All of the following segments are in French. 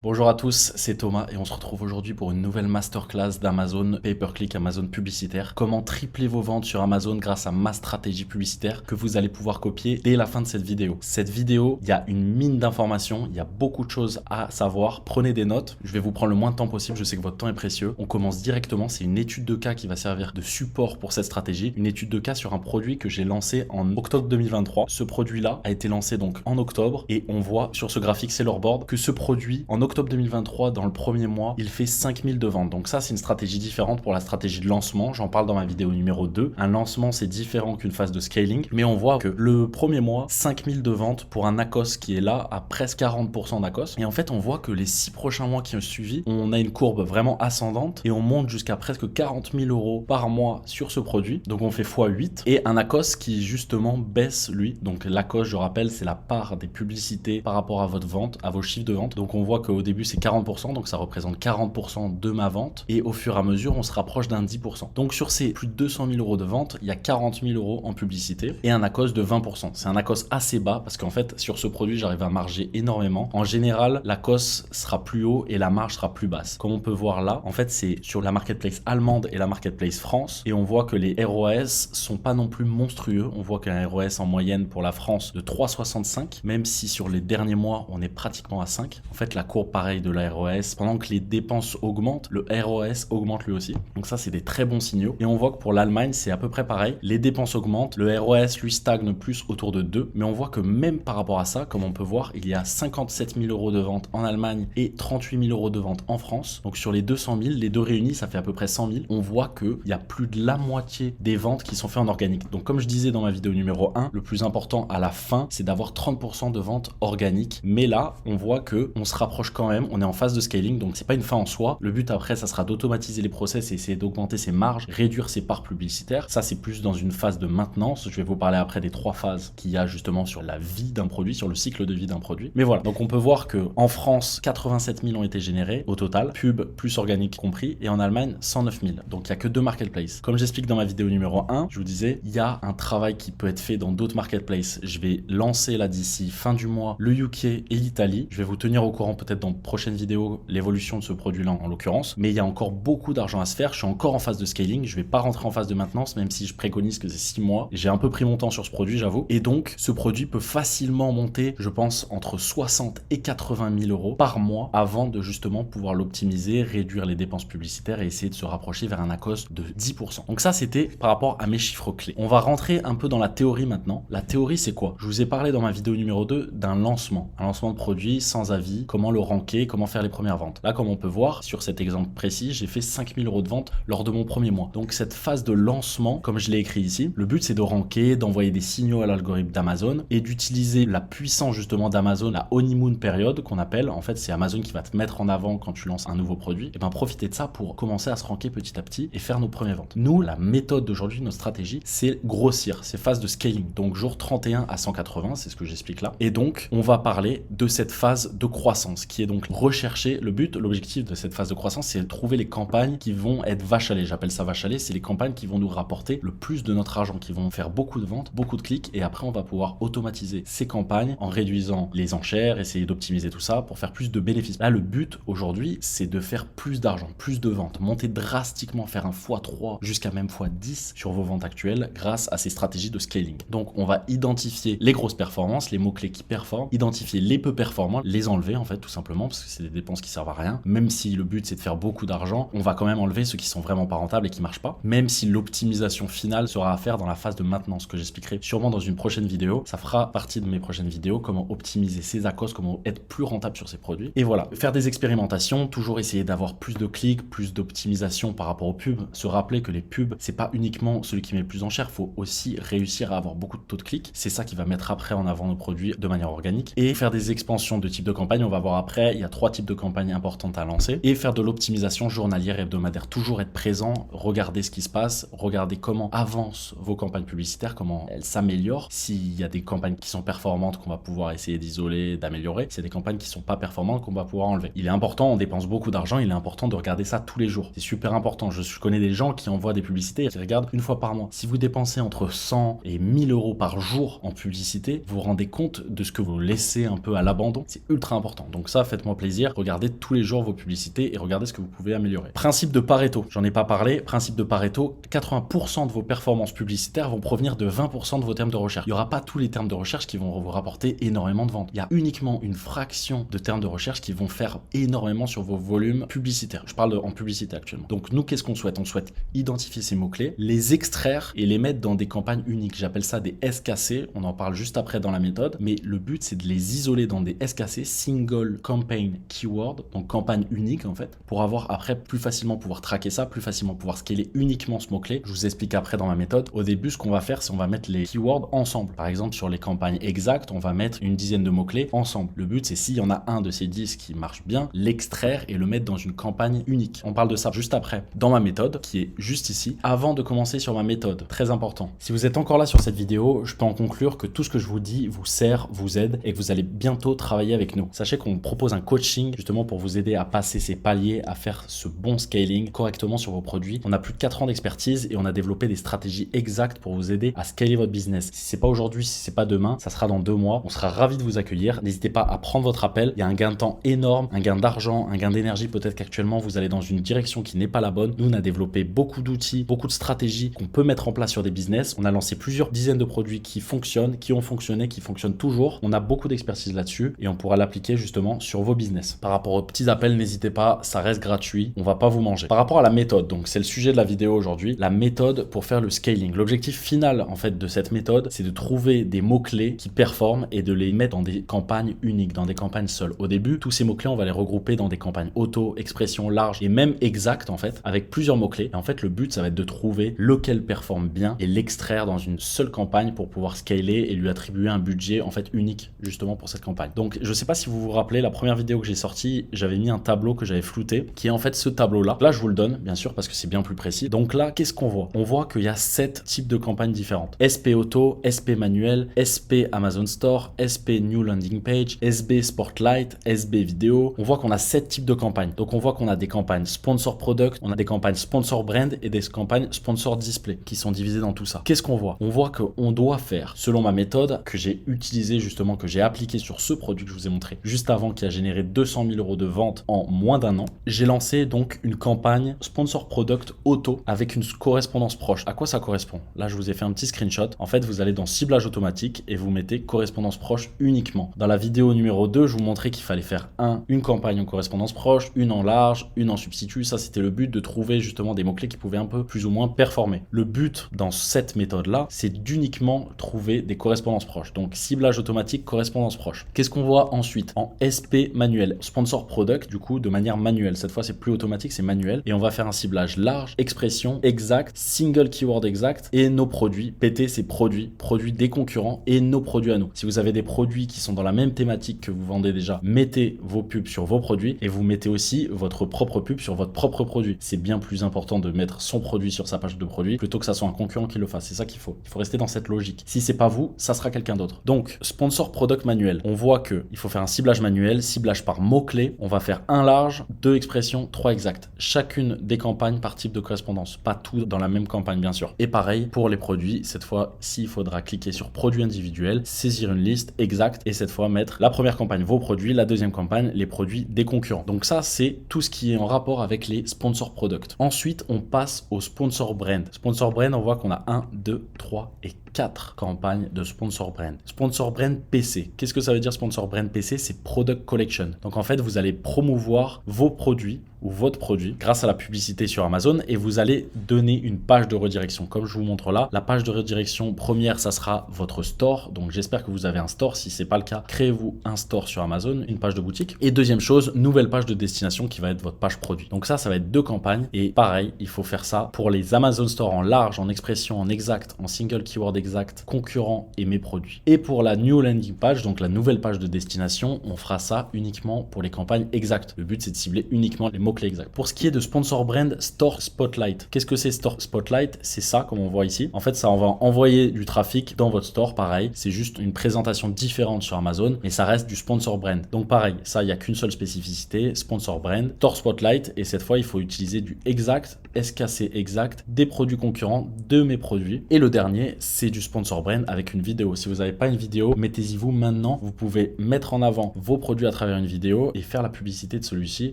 Bonjour à tous, c'est Thomas et on se retrouve aujourd'hui pour une nouvelle masterclass d'Amazon Pay-per-click, Amazon publicitaire. Comment tripler vos ventes sur Amazon grâce à ma stratégie publicitaire que vous allez pouvoir copier dès la fin de cette vidéo. Cette vidéo, il y a une mine d'informations, il y a beaucoup de choses à savoir. Prenez des notes, je vais vous prendre le moins de temps possible, je sais que votre temps est précieux. On commence directement, c'est une étude de cas qui va servir de support pour cette stratégie. Une étude de cas sur un produit que j'ai lancé en octobre 2023. Ce produit-là a été lancé donc en octobre et on voit sur ce graphique, c'est leur board, que ce produit en octobre 2023, dans le premier mois, il fait 5000 de ventes. Donc ça, c'est une stratégie différente pour la stratégie de lancement. J'en parle dans ma vidéo numéro 2. Un lancement, c'est différent qu'une phase de scaling. Mais on voit que le premier mois, 5000 de ventes pour un ACOS qui est là à presque 40% d'ACOS. Et en fait, on voit que les 6 prochains mois qui ont suivi, on a une courbe vraiment ascendante et on monte jusqu'à presque 40 000 euros par mois sur ce produit. Donc on fait x8 et un ACOS qui justement baisse lui. Donc l'ACOS, je rappelle, c'est la part des publicités par rapport à votre vente, à vos chiffres de vente. Donc on voit qu'au début, c'est 40%, donc ça représente 40% de ma vente. Et au fur et à mesure, on se rapproche d'un 10%. Donc sur ces plus de 200 000 euros de vente, il y a 40 000 euros en publicité et un ACOS de 20%. C'est un ACOS assez bas parce qu'en fait, sur ce produit, j'arrive à marger énormément. En général, l'ACOS sera plus haut et la marge sera plus basse. Comme on peut voir là, en fait, c'est sur la marketplace allemande et la marketplace France. Et on voit que les ROAS sont pas non plus monstrueux. On voit qu'un ROAS en moyenne pour la France de 3,65, même si sur les derniers mois, on est pratiquement à 5. En fait, la courbe pareil de la ROAS, pendant que les dépenses augmentent, le ROAS augmente lui aussi. Donc ça, c'est des très bons signaux. Et on voit que pour l'Allemagne, c'est à peu près pareil. Les dépenses augmentent, le ROAS lui stagne plus autour de 2. Mais on voit que même par rapport à ça, comme on peut voir, il y a 57 000 euros de vente en Allemagne et 38 000 euros de vente en France. Donc sur les 200 000, les deux réunis, ça fait à peu près 100 000. On voit qu'il y a plus de la moitié des ventes qui sont faites en organique. Donc comme je disais dans ma vidéo numéro 1, le plus important à la fin, c'est d'avoir 30% de ventes organiques. Mais là, on voit que on se rapproche quand même, on est en phase de scaling, donc c'est pas une fin en soi. Le but après, ça sera d'automatiser les process et essayer d'augmenter ses marges, réduire ses parts publicitaires. Ça, c'est plus dans une phase de maintenance. Je vais vous parler après des 3 phases qu'il y a justement sur la vie d'un produit, sur le cycle de vie d'un produit. Mais voilà, donc on peut voir que en France, 87 000 ont été générés au total, pub plus organique compris, et en Allemagne, 109 000. Donc il y a que 2 marketplaces. Comme j'explique dans ma vidéo numéro 1, je vous disais, il y a un travail qui peut être fait dans d'autres marketplaces. Je vais lancer là d'ici fin du mois le UK et l'Italie. Je vais vous tenir au courant peut-être dans de prochaines vidéos l'évolution de ce produit-là en l'occurrence. Mais il y a encore beaucoup d'argent à se faire. Je suis encore en phase de scaling. Je vais pas rentrer en phase de maintenance, même si je préconise que c'est 6 mois. J'ai un peu pris mon temps sur ce produit, j'avoue. Et donc, ce produit peut facilement monter, je pense, entre 60 et 80 000 euros par mois avant de justement pouvoir l'optimiser, réduire les dépenses publicitaires et essayer de se rapprocher vers un ACOS de 10%. Donc ça, c'était par rapport à mes chiffres clés. On va rentrer un peu dans la théorie maintenant. La théorie, c'est quoi? Je vous ai parlé dans ma vidéo numéro 2 d'un lancement. Un lancement de produit sans avis, comment le ranker, comment faire les premières ventes. Là, comme on peut voir, sur cet exemple précis, j'ai fait 5000 euros de vente lors de mon premier mois. Donc cette phase de lancement, comme je l'ai écrit ici, le but c'est de ranker, d'envoyer des signaux à l'algorithme d'Amazon et d'utiliser la puissance justement d'Amazon, la honeymoon période qu'on appelle. En fait, c'est Amazon qui va te mettre en avant quand tu lances un nouveau produit. Et bien profiter de ça pour commencer à se ranker petit à petit et faire nos premières ventes. Nous, la méthode d'aujourd'hui, notre stratégie, c'est grossir, c'est phase de scaling. Donc jour 31 à 180, c'est ce que j'explique là. Et donc, on va parler de cette phase de croissance qui est donc rechercher le but, l'objectif de cette phase de croissance, c'est de trouver les campagnes qui vont être vache à lait. J'appelle ça vache à lait, c'est les campagnes qui vont nous rapporter le plus de notre argent, qui vont faire beaucoup de ventes, beaucoup de clics et après on va pouvoir automatiser ces campagnes en réduisant les enchères, essayer d'optimiser tout ça pour faire plus de bénéfices. Là, le but aujourd'hui, c'est de faire plus d'argent, plus de ventes, monter drastiquement, faire un x3 jusqu'à même x10 sur vos ventes actuelles grâce à ces stratégies de scaling. Donc, on va identifier les grosses performances, les mots-clés qui performent, identifier les peu performants, les enlever en fait tout simplement parce que c'est des dépenses qui servent à rien. Même si le but c'est de faire beaucoup d'argent, on va quand même enlever ceux qui sont vraiment pas rentables et qui marchent pas. Même si l'optimisation finale sera à faire dans la phase de maintenance que j'expliquerai sûrement dans une prochaine vidéo. Ça fera partie de mes prochaines vidéos, comment optimiser ses ACOS, comment être plus rentable sur ces produits. Et voilà, faire des expérimentations, toujours essayer d'avoir plus de clics, plus d'optimisation par rapport aux pubs. Se rappeler que les pubs, c'est pas uniquement celui qui met le plus en cher, faut aussi réussir à avoir beaucoup de taux de clics. C'est ça qui va mettre après en avant nos produits de manière organique. Et faire des expansions de type de campagne, on va voir après, il y a 3 types de campagnes importantes à lancer. Et faire de l'optimisation journalière et hebdomadaire, toujours être présent, regarder ce qui se passe, regarder comment avancent vos campagnes publicitaires, comment elles s'améliorent. S'il y a des campagnes qui sont performantes qu'on va pouvoir essayer d'isoler, d'améliorer, s'il y a des campagnes qui sont pas performantes qu'on va pouvoir enlever. Il est important, on dépense beaucoup d'argent, il est important de regarder ça tous les jours. C'est super important. Je connais des gens qui envoient des publicités et qui regardent une fois par mois. Si vous dépensez entre 100 et 1000 euros par jour en publicité, vous vous rendez compte de ce que vous laissez un peu à l'abandon. C'est ultra important. Donc ça, faites-moi plaisir, regardez tous les jours vos publicités et regardez ce que vous pouvez améliorer. Principe de Pareto, j'en ai pas parlé. Principe de Pareto, 80% de vos performances publicitaires vont provenir de 20% de vos termes de recherche. Il n'y aura pas tous les termes de recherche qui vont vous rapporter énormément de ventes. Il y a uniquement une fraction de termes de recherche qui vont faire énormément sur vos volumes publicitaires. Je parle en publicité actuellement. Donc nous, qu'est-ce qu'on souhaite? On souhaite identifier ces mots-clés, les extraire et les mettre dans des campagnes uniques. J'appelle ça des SKC. On en parle juste après dans la méthode. Mais le but, c'est de les isoler dans des SKC, Single Campaign Keyword, donc campagne unique en fait, pour avoir après plus facilement pouvoir traquer ça, plus facilement pouvoir scaler uniquement ce mot-clé. Je vous explique après dans ma méthode. Au début, ce qu'on va faire, c'est on va mettre les keywords ensemble. Par exemple, sur les campagnes exactes, on va mettre une dizaine de mots-clés ensemble. Le but, c'est s'il y en a un de ces 10 qui marche bien, l'extraire et le mettre dans une campagne unique. On parle de ça juste après dans ma méthode, qui est juste ici, avant de commencer sur ma méthode. Très important. Si vous êtes encore là sur cette vidéo, je peux en conclure que tout ce que je vous dis vous sert, vous aide et que vous allez bientôt travailler avec nous. Sachez qu'on propose un coaching justement pour vous aider à passer ces paliers, à faire ce bon scaling correctement sur vos produits. On a plus de 4 ans d'expertise et on a développé des stratégies exactes pour vous aider à scaler votre business. Si c'est pas aujourd'hui, si c'est pas demain, ça sera dans 2 mois. On sera ravis de vous accueillir. N'hésitez pas à prendre votre appel. Il y a un gain de temps énorme, un gain d'argent, un gain d'énergie. Peut-être qu'actuellement vous allez dans une direction qui n'est pas la bonne. Nous, on a développé beaucoup d'outils, beaucoup de stratégies qu'on peut mettre en place sur des business. On a lancé plusieurs dizaines de produits qui fonctionnent, qui ont fonctionné, qui fonctionnent toujours. On a beaucoup d'expertise là-dessus et on pourra l'appliquer justement sur vos business. Par rapport aux petits appels, n'hésitez pas, ça reste gratuit. On va pas vous manger. Par rapport à la méthode, donc c'est le sujet de la vidéo aujourd'hui, la méthode pour faire le scaling. L'objectif final en fait de cette méthode, c'est de trouver des mots-clés qui performent et de les mettre dans des campagnes uniques, dans des campagnes seules. Au début, tous ces mots-clés, on va les regrouper dans des campagnes auto, expression, large et même exact en fait, avec plusieurs mots-clés. Et en fait, le but, ça va être de trouver lequel performe bien et l'extraire dans une seule campagne pour pouvoir scaler et lui attribuer un budget en fait unique justement pour cette campagne. Donc, je sais pas si vous vous rappelez, la première vidéo que j'ai sortie, j'avais mis un tableau que j'avais flouté, qui est en fait ce tableau-là. Là, je vous le donne, bien sûr, parce que c'est bien plus précis. Donc là, qu'est-ce qu'on voit? On voit qu'il y a 7 types de campagnes différentes. SP Auto, SP Manuel, SP Amazon Store, SP New Landing Page, SB Spotlight, SB Vidéo. On voit qu'on a 7 types de campagnes. Donc on voit qu'on a des campagnes Sponsor Product, on a des campagnes Sponsor Brand et des campagnes Sponsor Display qui sont divisées dans tout ça. Qu'est-ce qu'on voit? On voit qu'on doit faire, selon ma méthode que j'ai utilisée justement, que j'ai appliquée sur ce produit que je vous ai montré juste avant, qui a généré 200 000 € de vente en moins d'un an. J'ai lancé donc une campagne Sponsor Product Auto avec une correspondance proche. À quoi ça correspond? Là, je vous ai fait un petit screenshot. En fait, vous allez dans ciblage automatique et vous mettez correspondance proche uniquement. Dans la vidéo numéro 2, je vous montrais qu'il fallait faire une campagne en correspondance proche, une en large, une en substitut. Ça, c'était le but de trouver justement des mots-clés qui pouvaient un peu plus ou moins performer. Le but dans cette méthode-là, c'est d'uniquement trouver des correspondances proches. Donc, ciblage automatique, correspondance proche. Qu'est-ce qu'on voit ensuite? En SP manuel, Sponsor Product, du coup, de manière manuelle. Cette fois, c'est plus automatique, c'est manuel. Et on va faire un ciblage large, expression exact, single keyword exact et nos produits. PT, c'est produits des concurrents et nos produits à nous. Si vous avez des produits qui sont dans la même thématique que vous vendez déjà, mettez vos pubs sur vos produits et vous mettez aussi votre propre pub sur votre propre produit. C'est bien plus important de mettre son produit sur sa page de produit plutôt que ça soit un concurrent qui le fasse. C'est ça qu'il faut. Il faut rester dans cette logique. Si c'est pas vous, ça sera quelqu'un d'autre. Donc, Sponsor Product manuel. On voit que il faut faire un ciblage manuel, ciblage par mots-clés. On va faire un large, 2 expressions, 3 exacts. Chacune des campagnes par type de correspondance. Pas tout dans la même campagne, bien sûr. Et pareil pour les produits. Cette fois-ci, il faudra cliquer sur produits individuels, saisir une liste exacte et cette fois mettre la première campagne vos produits, la deuxième campagne les produits des concurrents. Donc ça, c'est tout ce qui est en rapport avec les sponsor products. Ensuite, on passe au sponsor brand. Sponsor brand, on voit qu'on a 1, 2, 3 et 4 campagnes de sponsor brand. Sponsor brand PC. Qu'est-ce que ça veut dire sponsor brand PC? C'est product collection. Donc en fait, vous allez promouvoir vos produits ou votre produit grâce à la publicité sur Amazon et vous allez donner une page de redirection. Comme je vous montre là, la page de redirection première, ça sera votre store. Donc j'espère que vous avez un store. Si c'est pas le cas, créez-vous un store sur Amazon, une page de boutique. Et deuxième chose, nouvelle page de destination qui va être votre page produit. Donc ça va être 2 campagnes et pareil, il faut faire ça pour les Amazon Store en large, en expression, en exact, en single keyword exact, concurrent et mes produits. Et pour la new landing page, donc la nouvelle page de destination, on fera ça uniquement pour les campagnes exactes. Le but, c'est de cibler uniquement les mots mots-clés exacts. Pour ce qui est de sponsor brand Store Spotlight, qu'est-ce que c'est Store Spotlight? C'est ça, comme on voit ici. En fait, ça, on va envoyer du trafic dans votre store, pareil. C'est juste une présentation différente sur Amazon, mais ça reste du sponsor brand. Donc pareil, ça, il n'y a qu'une seule spécificité, sponsor brand, Store Spotlight, et cette fois, il faut utiliser du exact, SKC exact, des produits concurrents de mes produits. Et le dernier, c'est du sponsor brand avec une vidéo. Si vous n'avez pas une vidéo, mettez-y vous maintenant. Vous pouvez mettre en avant vos produits à travers une vidéo et faire la publicité de celui-ci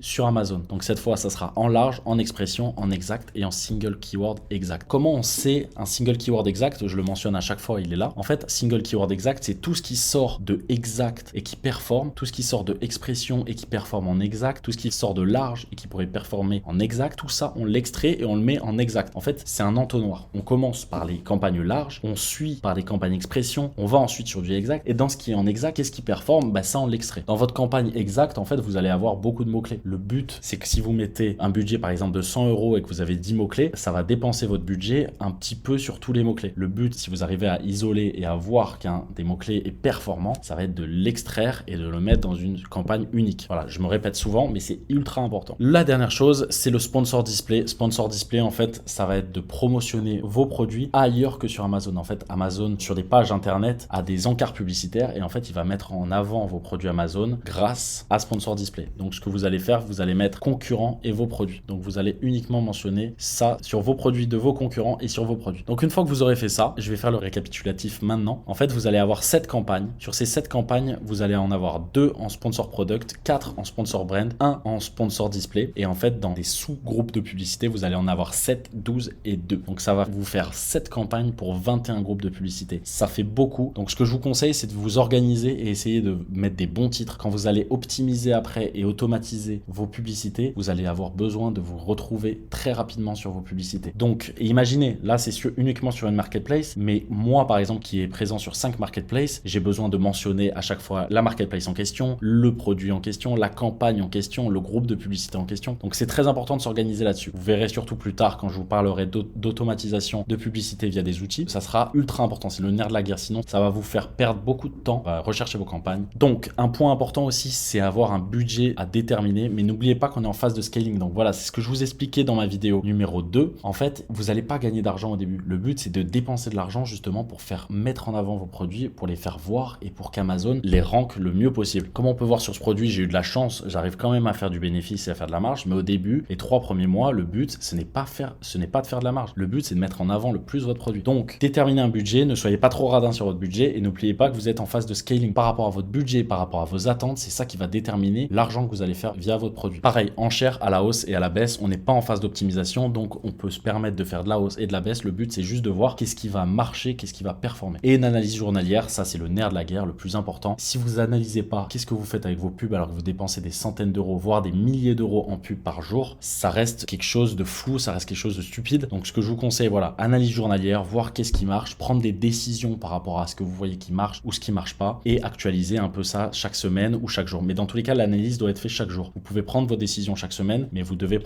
sur Amazon. Donc cette fois, ça sera en large, en expression, en exact et en single keyword exact. Comment on sait un single keyword exact? Je le mentionne à chaque fois, il est là. En fait, single keyword exact, c'est tout ce qui sort de exact et qui performe, tout ce qui sort de expression et qui performe en exact, tout ce qui sort de large et qui pourrait performer en exact, tout ça, on l'extrait et on le met en exact. En fait, c'est un entonnoir. On commence par les campagnes larges, on suit par les campagnes expression, on va ensuite sur du exact, et dans ce qui est en exact, qu'est-ce qui performe? Bah, ça, on l'extrait. Dans votre campagne exacte, en fait, vous allez avoir beaucoup de mots-clés. Le but, c'est que si vous mettez un budget, par exemple, de 100 € et que vous avez 10 mots-clés, ça va dépenser votre budget un petit peu sur tous les mots-clés. Le but, si vous arrivez à isoler et à voir qu'un des mots-clés est performant, ça va être de l'extraire et de le mettre dans une campagne unique. Voilà, je me répète souvent, mais c'est ultra important. La dernière chose, c'est le sponsor display. Sponsor display, en fait, ça va être de promotionner vos produits ailleurs que sur Amazon. En fait, Amazon, sur des pages internet, a des encarts publicitaires et en fait, il va mettre en avant vos produits Amazon grâce à sponsor display. Donc, ce que vous allez faire, vous allez mettre concurrents et vos produits. Donc, vous allez uniquement mentionner ça sur vos produits de vos concurrents et sur vos produits. Donc, une fois que vous aurez fait ça, je vais faire le récapitulatif maintenant. En fait, vous allez avoir 7 campagnes. Sur ces 7 campagnes, vous allez en avoir 2 en sponsor product, 4 en sponsor brand, 1 en sponsor display. Et en fait, dans des sous-groupes de publicité, vous allez en avoir 7, 12 et 2. Donc, ça va vous faire 7 campagnes pour 21 groupes de publicité. Ça fait beaucoup. Donc, ce que je vous conseille, c'est de vous organiser et essayer de mettre des bons titres. Quand vous allez optimiser après et automatiser vos publicités, vous allez avoir besoin de vous retrouver très rapidement sur vos publicités. Donc, imaginez, là, c'est uniquement sur une marketplace, mais moi, par exemple, qui est présent sur 5 marketplaces, j'ai besoin de mentionner à chaque fois la marketplace en question, le produit en question, la campagne en question, le groupe de publicité en question. Donc, c'est très important de s'organiser là-dessus. Vous verrez surtout plus tard quand je vous parlerai d'automatisation de publicité via des outils. Ça sera ultra important. C'est le nerf de la guerre. Sinon, ça va vous faire perdre beaucoup de temps à rechercher vos campagnes. Donc, un point important aussi, c'est avoir un budget à déterminer. Mais n'oubliez pas qu'on est en phase de scaling. Donc voilà, c'est ce que je vous expliquais dans ma vidéo numéro 2. En fait, vous n'allez pas gagner d'argent au début. Le but, c'est de dépenser de l'argent justement pour faire mettre en avant vos produits, pour les faire voir et pour qu'Amazon les rank le mieux possible. Comme on peut voir sur ce produit, j'ai eu de la chance. J'arrive quand même à faire du bénéfice et à faire de la marge. Mais au début, les 3 premiers mois, le but, ce n'est pas de faire de la marge. Le but, c'est de mettre en avant le plus votre produit. Donc, déterminez un budget, ne soyez pas trop radin sur votre budget et n'oubliez pas que vous êtes en phase de scaling par rapport à votre budget, par rapport à vos attentes. C'est ça qui va déterminer l'argent que vous allez faire via votre produit. Pareil, enchère à la hausse et à la baisse. On n'est pas en phase d'optimisation, donc on peut se permettre de faire de la hausse et de la baisse. Le but, c'est juste de voir qu'est-ce qui va marcher, qu'est-ce qui va performer. Et une analyse journalière, ça, c'est le nerf de la guerre, le plus important. Si vous analysez pas qu'est-ce que vous faites avec vos pubs alors que vous dépensez des centaines d'euros, voire des milliers d'euros en pubs par jour, ça reste quelque chose de flou, ça reste quelque chose de stupide. Donc, ce que je vous conseille, voilà, analyse journalière, voir qu'est-ce qui marche, prendre des décisions par rapport à ce que vous voyez qui marche ou ce qui marche pas et actualiser un peu ça chaque semaine ou chaque jour. Mais dans tous les cas, l'analyse doit être faite chaque jour. Vous pouvez prendre vos décisions chaque semaine, mais vous devez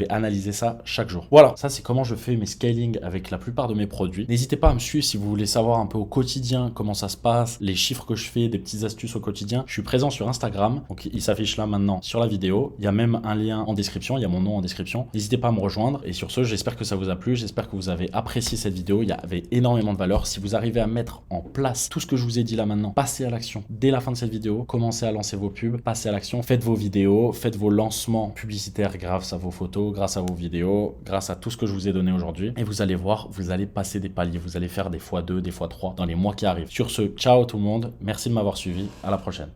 analyser ça chaque jour. Voilà, ça c'est comment je fais mes scaling avec la plupart de mes produits. N'hésitez pas à me suivre si vous voulez savoir un peu au quotidien comment ça se passe, les chiffres que je fais, des petites astuces au quotidien. Je suis présent sur Instagram, donc il s'affiche là maintenant sur la vidéo. Il y a même un lien en description, il y a mon nom en description. N'hésitez pas à me rejoindre et sur ce, j'espère que ça vous a plu, j'espère que vous avez apprécié cette vidéo. Il y avait énormément de valeur. Si vous arrivez à mettre en place tout ce que je vous ai dit là maintenant, passez à l'action dès la fin de cette vidéo, commencez à lancer vos pubs, passez à l'action, faites vos vidéos, faites vos lancements publicitaires grâce à vos photos, grâce à vos vidéos, grâce à tout ce que je vous ai donné aujourd'hui et vous allez voir, vous allez passer des paliers, vous allez faire des x2, des x3 dans les mois qui arrivent. Sur ce, ciao tout le monde, merci de m'avoir suivi, à la prochaine.